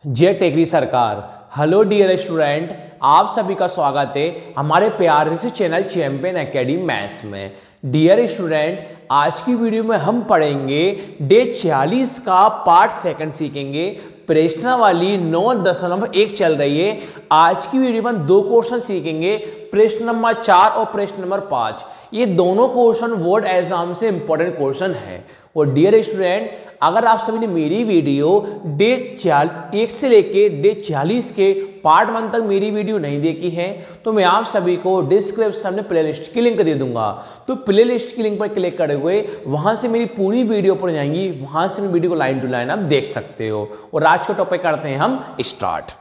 जय टेकरी सरकार। Hello dear student, आप सभी का स्वागत है हमारे प्यारे से चैनल चैंपियन एकेडमी मैथ्स में। डियर स्टूडेंट, आज की वीडियो में हम पढ़ेंगे डे 40 का पार्ट सेकंड सीखेंगे। प्रश्नावली 9.1 चल रही है। आज की वीडियो में दो क्वेश्चन सीखेंगे, प्रश्न नंबर 4 और प्रश्न नंबर 5। ये दोनों क्वेश्चन बोर्ड एग्जाम से इंपॉर्टेंट क्वेश्चन है। और डियर स्टूडेंट, अगर आप सभी ने मेरी वीडियो डे 1 से लेके डे 40 के पार्ट 1 तक मेरी वीडियो नहीं देखी है तो मैं आप सभी को डिस्क्रिप्शन में प्लेलिस्ट की लिंक दे दूंगा। तो प्लेलिस्ट की लिंक पर क्लिक करे हुए वहां से मेरी पूरी वीडियो पढ़ जाएंगी, वहां से मैं वीडियो को लाइन टू लाइन आप देख सकते हो। और आज का टॉपिक करते हैं हम स्टार्ट।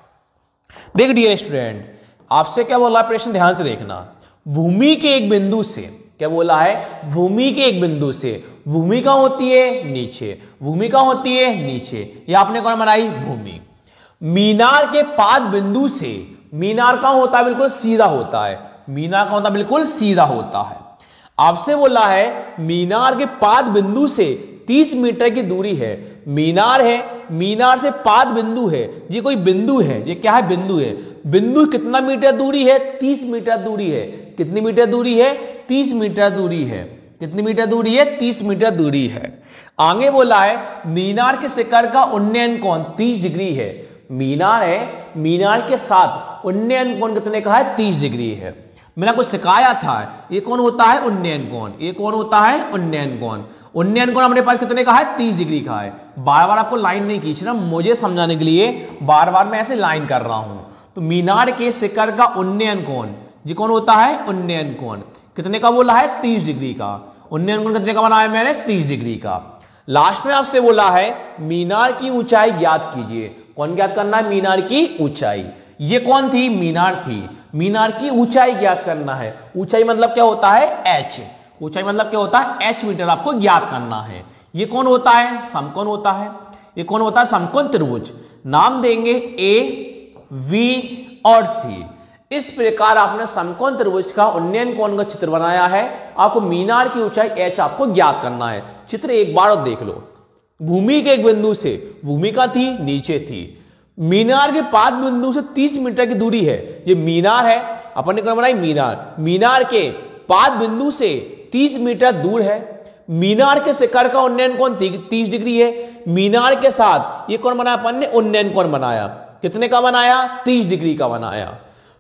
देख डियर स्टूडेंट, आपसे क्या बोला प्रश्न, ध्यान से देखना। भूमि के एक बिंदु से, क्या बोला है, भूमि के एक बिंदु से, भूमि कहां होती है, नीचे, भूमि कहां होती है, नीचे, ये आपने कौन बनाई, भूमि। मीनार के पाद बिंदु से, मीनार कहां होता है, बिल्कुल सीधा होता है, मीनार कहां होता है, बिल्कुल सीधा होता है। आपसे बोला है मीनार के पाद बिंदु से 30 मीटर की दूरी है। मीनार है, मीनार से पाद बिंदु है, ये कोई बिंदु है, ये क्या है, बिंदु है। बिंदु कितना मीटर दूरी है, 30 मीटर दूरी है। कितनी मीटर दूरी है, 30 मीटर दूरी है। कितनी मीटर दूरी है, 30 मीटर दूरी है। आगे बोला है मीनार के शिखर का उन्नयन कोण 30 डिग्री है। मीनार है, मीनार के साथ उन्नयन कोण कितने का है, 30 डिग्री है। मैंने आपको सिखाया था ये कौन होता है, उन्नयन कोण। ये कौन होता है, उन्नयन कोण। उन्नयन कोण अपने पास कितने का है, 30 डिग्री का है। बार बार आपको लाइन नहीं खींचना, मुझे समझाने के लिए बार बार मैं ऐसे लाइन कर रहा हूं। तो मीनार के शिखर का उन्नयन कोण ये कौन होता है, उन्नयन कोण। कितने का बोला है, 30 डिग्री का। उन्नयन कोण कितने का बनाया मैंने, 30 डिग्री का। लास्ट में आपसे बोला है मीनार की ऊंचाई ज्ञात कीजिए। कौन ज्ञात करना है, मीनार की ऊंचाई। ये कौन थी, मीनार थी। मीनार की ऊंचाई ज्ञात करना है। ऊंचाई मतलब क्या होता है, h। ऊंचाई मतलब क्या होता है, h मीटर आपको ज्ञात करना है। ये कौन होता है, समकोण होता है। ये कौन होता है, समकोण त्रिभुज। नाम देंगे A, V और C। इस प्रकार आपने समकोण त्रिभुज का उन्नयन कोण का चित्र बनाया है। आपको मीनार की ऊंचाई h आपको ज्ञात करना है। चित्र एक बार और देख लो। भूमि के एक बिंदु से, भूमिका थी, नीचे थी। मीनार के पाद बिंदु से 30 मीटर की दूरी है। ये मीनार है, अपन ने कौन बनाई, मीनार। मीनार के पाद बिंदु से 30 मीटर दूर है। मीनार के शिखर का उन्नयन कोण 30 डिग्री है। मीनार के साथ ये कौन बनाया, अपन ने उन्नयन कोण बनाया। कितने का बनाया, 30 डिग्री का बनाया।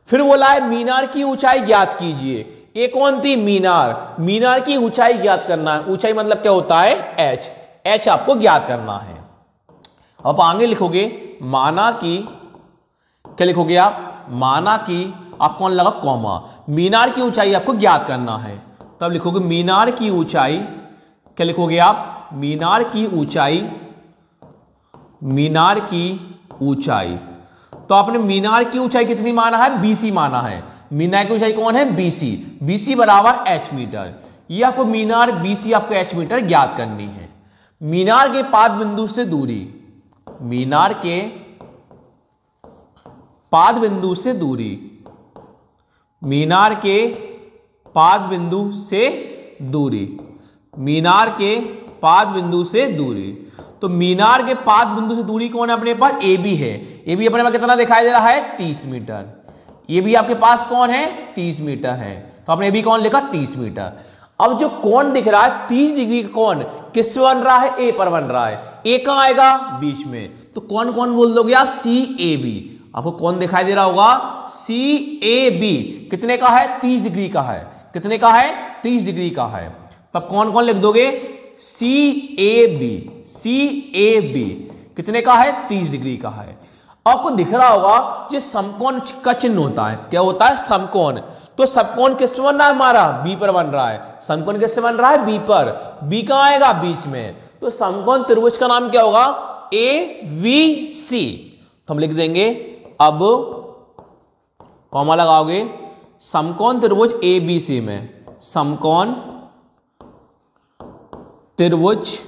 फिर बोला है मीनार की ऊंचाई ज्ञात कीजिए। ये कौन थी, मीनार। मीनार की ऊंचाई ज्ञात करना है। ऊंचाई मतलब क्या होता है, h। h आपको ज्ञात करना है। अब आगे लिखोगे माना कि, क्या लिखोगे आप, माना कि, आप कौन लगा, कॉमा। मीनार की ऊंचाई आपको ज्ञात करना है। तब लिखोगे मीनार की ऊंचाई, क्या लिखोगे आप, मीनार की ऊंचाई, मीनार की ऊंचाई। तो आपने मीनार की ऊंचाई कितनी माना है, BC माना है। मीनार की ऊंचाई कौन है, BC। BC बराबर h मीटर। ये आपको मीनार BC आपको h मीटर ज्ञात करनी है। मीनार के पाद बिंदु से दूरी, मीनार के पाद बिंदु से दूरी, मीनार के पाद बिंदु से दूरी, मीनार के पाद बिंदु से दूरी। तो मीनार के पाद बिंदु से दूरी कौन है, अपने पास AB है। AB अपने पास कितना दिखाई दे रहा है, 30 मीटर। ये भी आपके पास कौन है, 30 मीटर है। तो आपने AB कौन लिखा, 30 मीटर। अब जो कोण दिख रहा है 30 डिग्री का कोण किस पे बन रहा है, A पर बन रहा है। A कहां आएगा, बीच में। तो कौन कौन बोल दोगे आप, CAB। आपको कौन दिखाई दे रहा होगा, CAB। कितने का है, 30 डिग्री का है। कितने का है, 30 डिग्री का है। तब कौन कौन लिख दोगे, CAB। CAB कितने का है, 30 डिग्री का है। आपको दिख रहा होगा ये समकोण का चिन्ह होता है। क्या होता है, समकोण। तो समकोण किस पर बन रहा है, हमारा B पर बन रहा है। समकोण किससे बन रहा है, B पर। B कहां आएगा, बीच में। तो समकोण त्रिभुज का नाम क्या होगा, AVC। तो हम लिख देंगे, अब कॉमा लगाओगे, समकोण त्रिभुज ABC में, समकोण त्रिभुज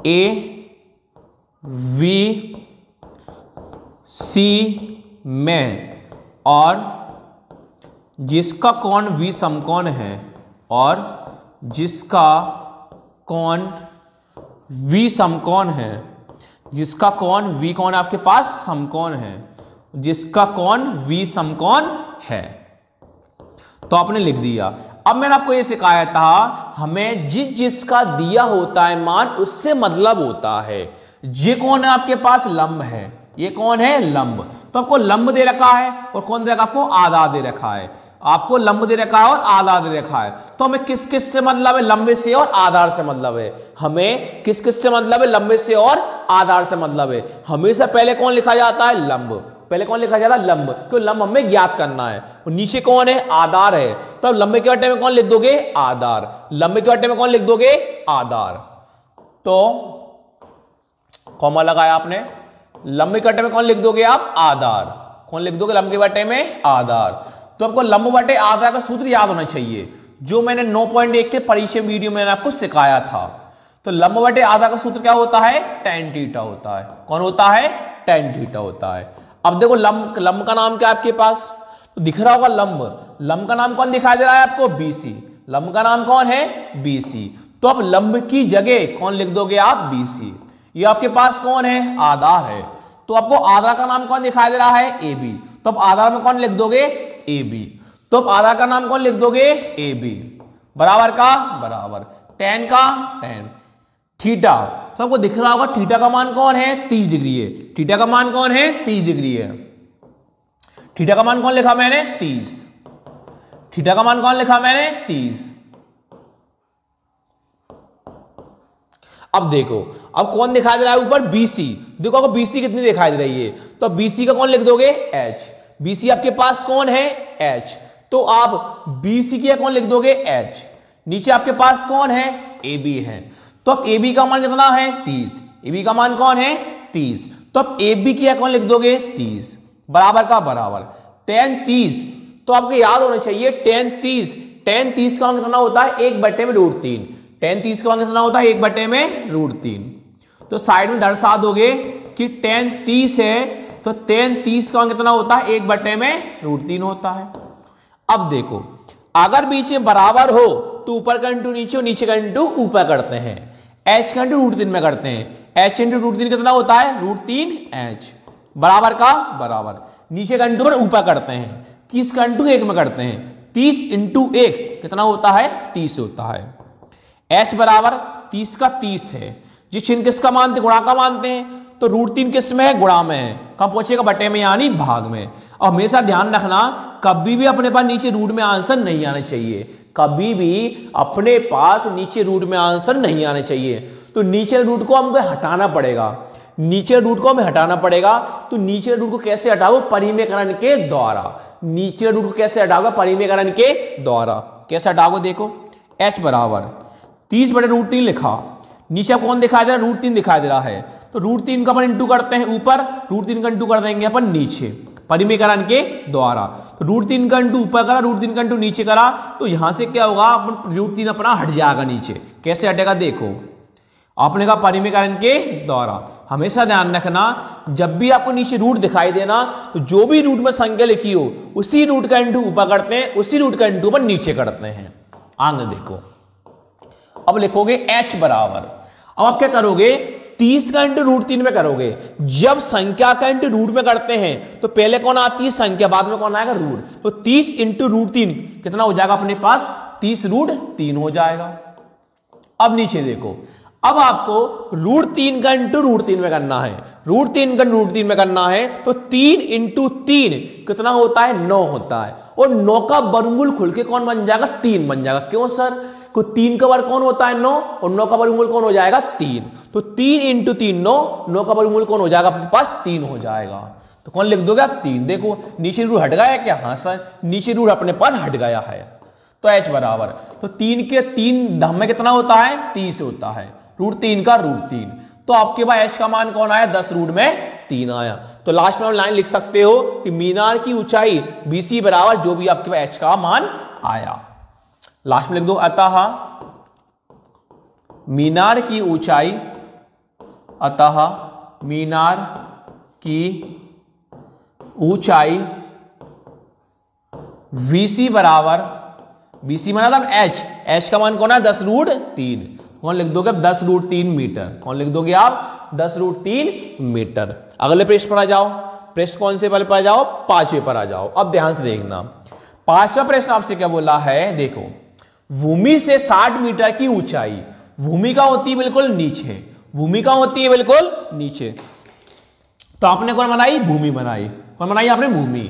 AVC में, और जिसका कोण V समकोण है, और जिसका कोण V समकोण है, जिसका कोण V कोण आपके पास समकोण है, जिसका कोण V समकोण है। तो आपने लिख दिया। अब मैंने आपको ये सिखाया था, हमें जिसका दिया होता है मान उससे मतलब होता है। ये कौन है आपके पास, लंब है, ये कौन है लंब। तो आपको लंब दे रखा है और कौन दे रखा, आपको आधार दे रखा है। आपको लंब दे रखा है और आधार दे रखा है। तो हमें किस किस से मतलब है, लंबे से और आधार से मतलब है। हमें किस किस से मतलब है, लंबे से और आधार से मतलब है। हमेशा पहले कौन लिखा जाता है, लंब। पहले कौन लिखा जाता है, लंब, क्यों, लंब हमें ज्ञात करना है। और नीचे कौन है, आधार है। तो लंबे के बट्टे में कौन लिख दोगे, आधार। लंबे के बट्टे में कौन लिख दोगे, आधार। तो कॉमा लगाया आपने, लंबे के बट्टे में कौन लिख दोगे आप, आधार। कौन लिख दोगे लंबे के बट्टे में, आधार। तो आपको लंब बटे आधार का सूत्र याद होना चाहिए, जो मैंने 9.1 के परिचय वीडियो में आपको सिखाया था। तो लंब बटे आधार का सूत्र क्या होता है, tan थीटा होता है। कौन होता है, tan थीटा होता है। अब देखो लंब का नाम क्या आपके पास, तो दिख रहा होगा लंब। लंब का नाम कौन दिखाई दे रहा है आपको, BC। लंब का नाम कौन है, BC। तो आप लंब की जगह कौन लिख दोगे आप, BC। ये आपके पास कौन है, आधार है। तो आपको आधार का नाम कौन दिखाई दे रहा है, AB। तो आप आधार में कौन लिख दोगे, AB। तो आप आधार का नाम कौन लिख दोगे, AB। बराबर का बराबर, tan का tan, थीटा। तो आपको दिख रहा होगा थीटा का मान कौन है, 30 डिग्री है। थीटा का मान कौन है, 30 डिग्री है। थीटा का मान कौन लिखा मैंने, 30। थीटा का मान कौन लिखा मैंने, 30। अब देखो, अब कौन दिखाई दे रहा है ऊपर, BC। देखो आपको BC कितनी दिखाई दे रही है, तो BC का कौन लिख दोगे, H। BC आपके पास कौन है, H। तो आप BC की कौन लिख दोगे, H। नीचे आपके पास कौन है, AB है। तो अब AB का मान कितना है, 30। AB का मान कौन है, 30। तो अब AB की कौन लिख दोगे, 30। बराबर का बराबर, tan 30। तो आपको याद होना चाहिए tan 30 का मान कितना होता है, 1/√3। tan 30 का मान कितना होता है, 1/√3। तो साइड में दर्शा दोगे कि tan 30 है, तो tan 30 का मान कितना होता है, 1/√3 होता है। अब देखो, अगर बीच में बराबर हो तो ऊपर का इंटू नीचे और नीचे का इंटू ऊपर करते हैं। H का इंटू √3 में करते हैं। H इंटू √3 कितना होता है, √3H। बराबर का बराबर, नीचे का इंटू ऊपर करते हैं। 30 का इंटू 1 में करते हैं। 30 इंटू 1 कितना होता है, 30 होता है। H बराबर 30 का 30 है। जिस चिन्ह किसका मानते, गुणा का मानते हैं, तो √3 किस में है, गुणा में है। कब पहुंचेगा, बटे में यानी भाग में। और हमेशा ध्यान रखना, कभी भी अपने पास नीचे रूट में आंसर नहीं आने चाहिए। कभी भी अपने पास नीचे रूट में आंसर नहीं आने चाहिए। तो नीचे रूट को हमको हटाना पड़ेगा, नीचे रूट को हमें हटाना पड़ेगा। तो नीचे रूट को कैसे हटाओ, परिमेयकरण के द्वारा। नीचे रूट को कैसे हटाओगे, परिमेयकरण के द्वारा। कैसे हटाओगे, देखो H बराबर 30/√3 लिखा, नीचे कौन दिखाई दे रहा है, √3 दिखाई दे रहा है। तो √3 का अपन इंटू करते हैं ऊपर, √3 का इंटू कर देंगे अपन नीचे, परिमेयकरण के द्वारा। तो √3 का इंटू ऊपर करा, √3 का इंटू नीचे करा, तो यहां से क्या होगा, अपन √3 अपना हट जाएगा नीचे। कैसे हटेगा, देखो आपने कहा परिमेयकरण के द्वारा। हमेशा ध्यान रखना, जब भी आपको नीचे रूट दिखाई देना, तो जो भी रूट में संख्या लिखी हो उसी रूट का इंटू ऊपर करते हैं, उसी रूट का इंटू अपन नीचे करते हैं। आगे देखो, अब लिखोगे H बराबर, अब आप क्या करोगे, 30 का इंटू √3 में करोगे। जब संख्या का इंटू रूट में करते हैं तो पहले कौन आती है, संख्या, बाद में कौन आएगा, रूट। तो 30 इंटू √3 कितना हो जाएगा अपने पास, 30√3 हो जाएगा। अब नीचे देखो, अब आपको √3 का इंटू √3 में करना है, √3 का √3 में करना है। तो 3 इंटू 3 कितना होता है, 9 होता है। और 9 का वर्गमूल खुल के कौन बन जाएगा, 3 बन जाएगा। क्यों सर, को 3 का वर्ग कौन होता है, 9, और 9 का वर्गमूल कौन हो जाएगा, 3। तो 3 इंटू 3 9 का वर्गमूल कौन हो जाएगा आपके पास, 3 हो जाएगा। तो कौन लिख दोगे आप, 3। देखो नीचे रूट हट गया क्या, हाँ सर, नीचे रूट अपने पास हट गया है। तो H बराबर, तो 3 के 3 धम में कितना होता है, 30 होता है। √3 का √3, तो आपके पास H का मान कौन आया, 10√3 आया। तो लास्ट में आप लाइन लिख सकते हो कि मीनार की ऊंचाई BC बराबर जो भी आपके पास H का मान आया। लास्ट में लिख दो, अतः मीनार की ऊंचाई, अतः मीनार की ऊंचाई VC बराबर, BC माना था H का मान कौन है, 10√3। कौन लिख दोगे आप 10√3 मीटर। कौन लिख दोगे आप 10√3 मीटर। अगले पृष्ठ पर आ जाओ। पृष्ठ कौन से पर आ जाओ, 5वें पर आ जाओ। अब ध्यान से देखना, 5वां प्रश्न आपसे क्या बोला है, देखो भूमि से 60 मीटर की ऊंचाई, भूमि का होती है बिल्कुल नीचे, भूमि का होती है बिल्कुल नीचे, तो आपने कौन बनाई, भूमि बनाई। कौन बनाई आपने, भूमि।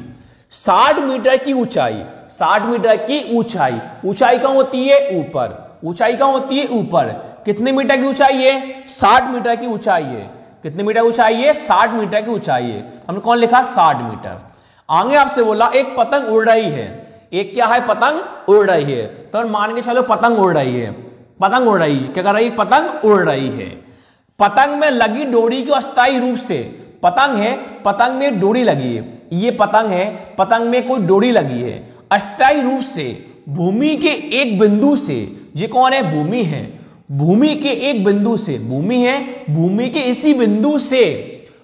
60 मीटर की ऊंचाई, 60 मीटर की ऊंचाई, ऊंचाई कहां होती है, ऊपर, ऊंचाई कहां होती है, ऊपर। कितने मीटर की ऊंचाई है, 60 मीटर की ऊंचाई है। कितने मीटर ऊंचाई है, 60 मीटर की ऊंचाई है। हमने कौन लिखा, 60 मीटर। आगे आपसे बोला एक पतंग उड़ रही है, एक क्या है, पतंग उड़ रही है। तो मान के चलो पतंग उड़ रही है, पतंग उड़ रही है, क्या कर रही है, पतंग उड़ रही है। पतंग में लगी डोरी को अस्थायी रूप से, पतंग है, पतंग में डोरी लगी है, ये पतंग है, पतंग में कोई डोरी लगी है, अस्थायी रूप से भूमि के एक बिंदु से, ये कौन है, भूमि है, भूमि के एक बिंदु से, भूमि है, भूमि के इसी बिंदु से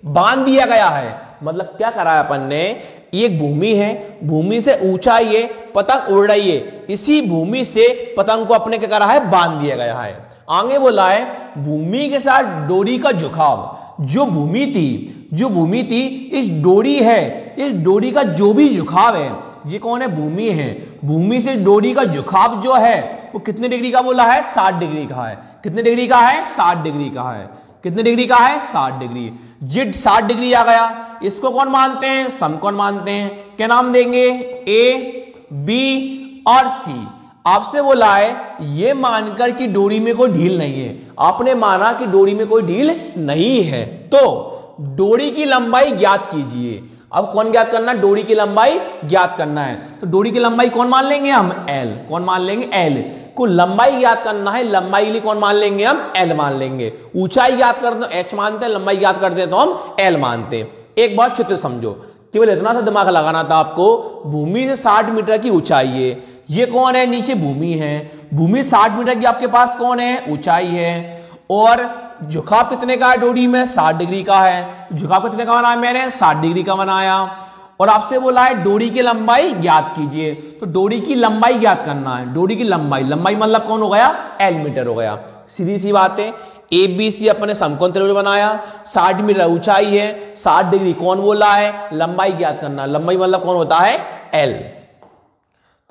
बांध दिया गया है। मतलब क्या करा है अपन ने, एक भूमि है, भूमि से ऊंचाई है, पतंग उड़ रही है, इसी भूमि से पतंग को अपने क्या करा है, बांध दिया गया है। आगे बोला है भूमि के साथ डोरी का झुकाव, जो भूमि थी, जो भूमि थी, इस डोरी है, इस डोरी का जो भी झुकाव है, ये कौन है, भूमि है, भूमि से डोरी का झुकाव जो है वो कितने डिग्री का बोला है, 60 डिग्री का है। कितने डिग्री का है, 60 डिग्री का है। कितने डिग्री का है, 60 डिग्री। जिट 60 डिग्री आ गया, इसको कौन मानते हैं, समकोण मानते हैं। क्या नाम देंगे, ए, बी और सी। आपसे बोला है ये मानकर कि डोरी में कोई ढील नहीं है, आपने माना कि डोरी में कोई ढील नहीं है, तो डोरी की लंबाई ज्ञात कीजिए। अब कौन ज्ञात करना, डोरी की लंबाई ज्ञात करना है। तो डोरी की लंबाई कौन मान लेंगे हम, एल। कौन मान लेंगे, एल। को लंबाई ज्ञात करना है, लंबाई के लिए कौन मान लेंगे हम, एल मान लेंगे। ऊंचाई ज्ञात कर दो एच मानते हैं, लंबाई ज्ञात करते हैं तो हम एल मानते हैं। एक बात चित्र समझो, केवल इतना सा दिमाग लगाना था आपको, भूमि से 60 मीटर की ऊंचाई है, ये कौन है, नीचे भूमि है, भूमि 60 मीटर की आपके पास कौन है, ऊंचाई है, और झुकाव कितने का है डोरी में, 60 डिग्री का है। झुकाव कितने का बनाया मैंने, 60 डिग्री का बनाया। और आपसे बोला है डोरी की लंबाई ज्ञात कीजिए, तो डोरी की लंबाई ज्ञात करना है। डोरी की लंबाई, लंबाई मतलब कौन हो गया, एल मीटर हो गया। सीधी सी बात है, ए बी सी अपने समकोण त्रिभुज बनाया, 60 मीटर ऊंचाई है, 60 डिग्री कौन बोला है, लंबाई ज्ञात करना। लंबाई मतलब कौन होता है, एल।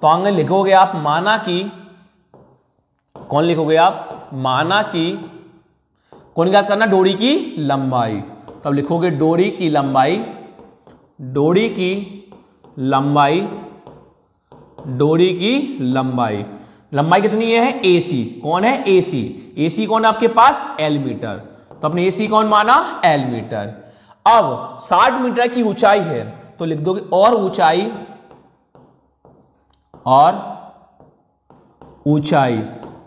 तो आगे लिखोगे आप, माना कि, कौन लिखोगे आप, माना कि, कौन ज्ञात करना, डोरी की लंबाई। तब लिखोगे डोरी की लंबाई, डोरी की लंबाई, डोरी की लंबाई, लंबाई कितनी है, एसी। कौन है, एसी। एसी कौन है आपके पास, एल मीटर। तो अपने एसी कौन माना, एल मीटर। अब 60 मीटर की ऊंचाई है, तो लिख दोगे और ऊंचाई, और ऊंचाई।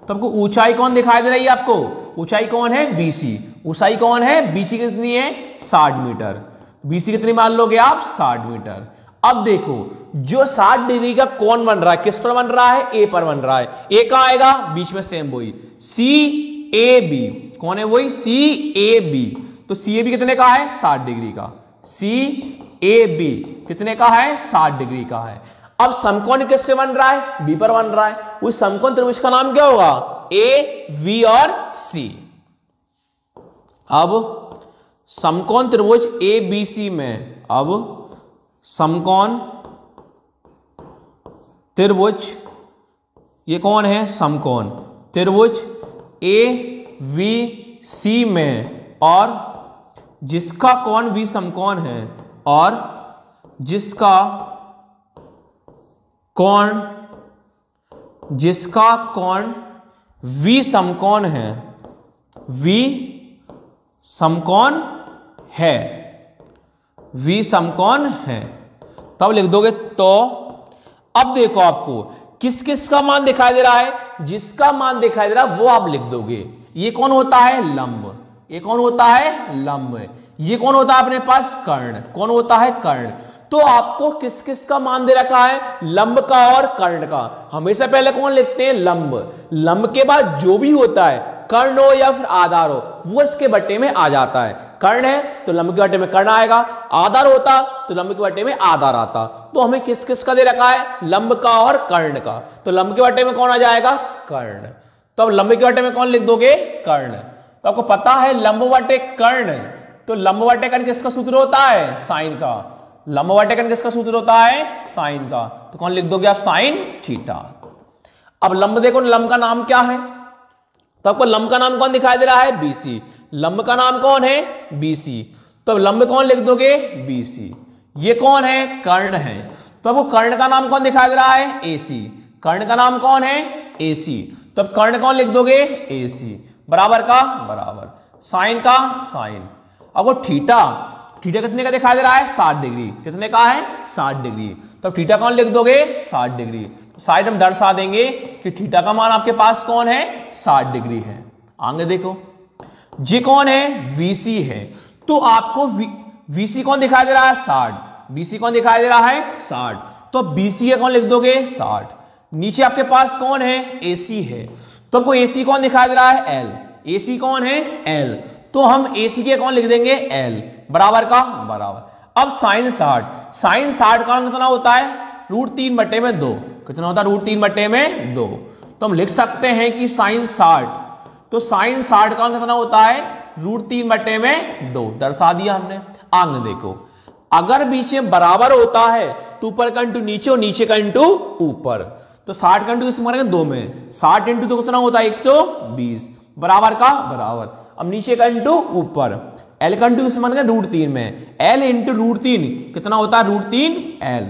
तो आपको ऊंचाई कौन दिखाई दे रही है, आपको ऊंचाई कौन है, बीसी। ऊंचाई कौन है, बीसी कितनी है, 60 मीटर। बीसी कितनी मान लोगे आप, 60 मीटर। अब देखो जो 60 डिग्री का कोण बन रहा है, किस पर बन रहा है, ए पर बन रहा है। ए कहां आएगा, बीच में सेम वही, सी ए बी। कौन है, वही सी ए बी। तो सी ए बी कितने का है, 60 डिग्री का। सी ए बी कितने का है, 60 डिग्री का है। अब समकोण किससे बन रहा है, बी पर बन रहा है। उस समकोण त्रिभुज का नाम क्या होगा, ए, वी और सी। अब समकोण त्रिभुज ए बी सी में, अब समकोण त्रिभुज, ये कौन है, समकोण त्रिभुज ए वी सी में, और जिसका कोण वी समकोण है, और जिसका कोण, जिसका कोण वी समकोण है, वी समकोण है, वी समकोण है। तब लिख दोगे तो। अब देखो आपको किस किस का मान दिखाई दे रहा है, जिसका मान दिखाई दे रहा है वो आप लिख दोगे। ये कौन होता है, लंब। ये कौन होता है, लंब। ये कौन होता है अपने पास, कर्ण। कौन होता है, कर्ण। तो आपको किस किस का मान दे रखा है, लंब का और कर्ण का। हमेशा पहले कौन लिखते हैं, लंब। लंब के बाद जो भी होता है, कर्ण हो या फिर आधार हो, वो इसके बट्टे में आ जाता है। कर्ण है तो लंब के बट्टे में कर्ण आएगा, आधार होता तो लंब के बट्टे में आधार आता। तो हमें किस किस का दे रखा है, लंब का और कर्ण का। तो लंब के बट्टे में कौन आ जाएगा, कर्ण। तो अब लंब के बटे में कौन लिख दोगे? कर्ण। तो आपको पता है लंब बटे कर्ण, तो लंब बटे कर्ण किसका सूत्र होता है? साइन का। लंब बटे कर्ण किसका सूत्र होता है? साइन का। तो कौन लिख दोगे आप? Sine theta. अब लंब देखो, लंब का नाम क्या है? तो आपको लंब का नाम कौन दिखाई दे रहा है? BC। लंब का नाम कौन है? BC। तो लंब कौन लिख दोगे? BC। ये कौन है? कर्ण है। तो आपको कर्ण का नाम कौन दिखाई दे रहा है? AC। कर्ण का नाम कौन है? AC। तो अब कर्ण कौन लिख दोगे? AC। बराबर का बराबर, साइन का साइन। अब वो थीटा, थीटा कितने का दिखाई दे रहा है? 60 डिग्री। कितने का है? 60 डिग्री। तो थीटा कौन लिख दोगे? 60 डिग्री। तो साइड हम दर्शा देंगे कि थीटा का मान आपके पास कौन है? 60 डिग्री है। आगे देखो, जी कौन है? VC है। तो आपको VC कौन दिखाई दे रहा है? 60। BC कौन दिखाई दे रहा है? 60। तो BC का कौन लिख दोगे? 60। नीचे आपके पास कौन है? AC है। तो आपको AC कौन दिखाई दे रहा है? L। AC कौन है? L। तो हम AC के कौन लिख देंगे? L। बराबर का बराबर। अब साइन 60, साइन 60 का कितना होता है? √3/2। कितना होता है? √3/2। तो हम लिख सकते हैं कि साइन 60, तो साइन 60 का कितना होता है? √3/2। दर्शा दिया हमने। आगे देखो, अगर बीच में बराबर होता है तो ऊपर का इंटू नीचे और नीचे का इंटू ऊपर। तो 60 का इंटू किस मारेंगे? 2 में। 60 इंटू तो कितना होता है? 120। बराबर का बराबर। अब नीचे का इंटू ऊपर। L का इंटू किस मारेंगे? √3 में। L इंटू √3 कितना होता है? √3L।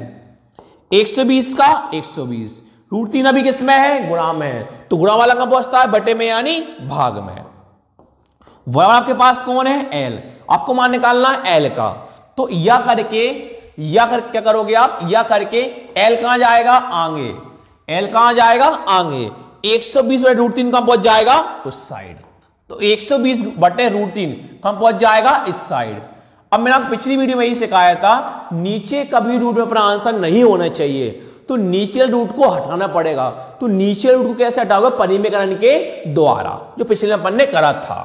120 का 120। √3 अभी किस में है? गुणा में है। तो गुणा वाला कहां पहुंचता है? बटे में यानी भाग में। बराबर आपके पास कौन है? L। आपको मान निकालना है L का। तो या करके क्या करोगे आप? या करके L कहां जाएगा? आगे। L कहां जाएगा? आगे। 120/√3 कहां पहुंच जाएगा? उस साइड। तो 120/√3 कहां पहुंच जाएगा? इस साइड। अब मैंने आपको पिछली वीडियो में यही सिखाया था, नीचे कभी रूट में अपना आंसर नहीं होना चाहिए, तो नीचे रूट को हटाना पड़ेगा। तो नीचे रूट को कैसे हटाओगे? परिमेयकरण के द्वारा, जो पिछले अपन ने करा था।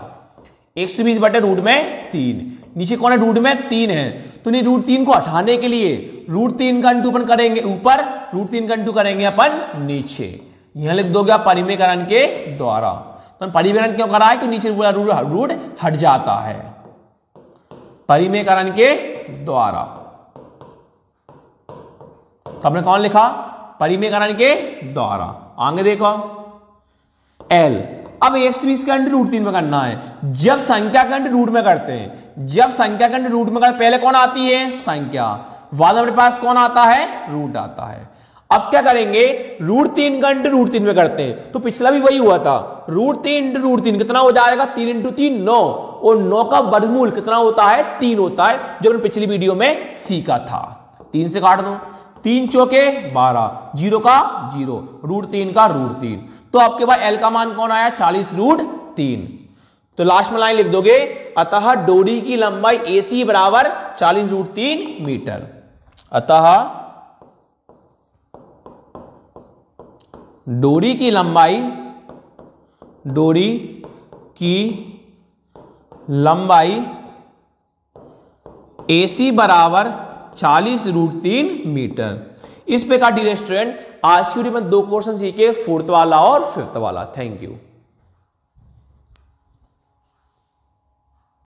120/√3। नीचे कौन है? रूट में 3 है। तो नहीं, √3 को हटाने के लिए √3 का इंटू अपन करेंगे ऊपर, √3 का इंटू करेंगे अपन नीचे। यहां लिख दोगे आप परिमेयकरण के द्वारा। तो परिमेयकरण क्यों करा है? कि नीचे रूट हट जाता है, परिमेयकरण के द्वारा। तो आपने कौन लिखा? परिमेयकरण के द्वारा। आगे देखो, L। अब 120 का इंटू √3 में करना है। जब संख्या का इंटू रूट में करते हैं, जब संख्या का इंटू रूट में करते, पहले कौन आती है? संख्या। बाद में अपने पास कौन आता है? रूट आता है। अब क्या करेंगे? √3 का इंटू √3 में करते हैं, तो पिछला भी वही हुआ था। √3 इंटू √3 कितना हो जाएगा? 3 इंटू 3 9, और 9 का वर्गमूल कितना होता है? 3 होता है, जो हमने पिछली वीडियो में सीखा था। 3 से काट दो, 3 चौके 12, 0 का 0, √3 का √3। तो आपके पास L का मान कौन आया? 40√3। तो लास्ट में लाइन लिख दोगे, अतः डोरी की लंबाई AC बराबर 40√3 मीटर। अतः डोरी की लंबाई AC बराबर 40√3 मीटर। इस प्रकार डियर स्टूडेंट, आज की वीडियो में 2 क्वेश्चन सीखे, 4th वाला और 5th वाला। Thank you.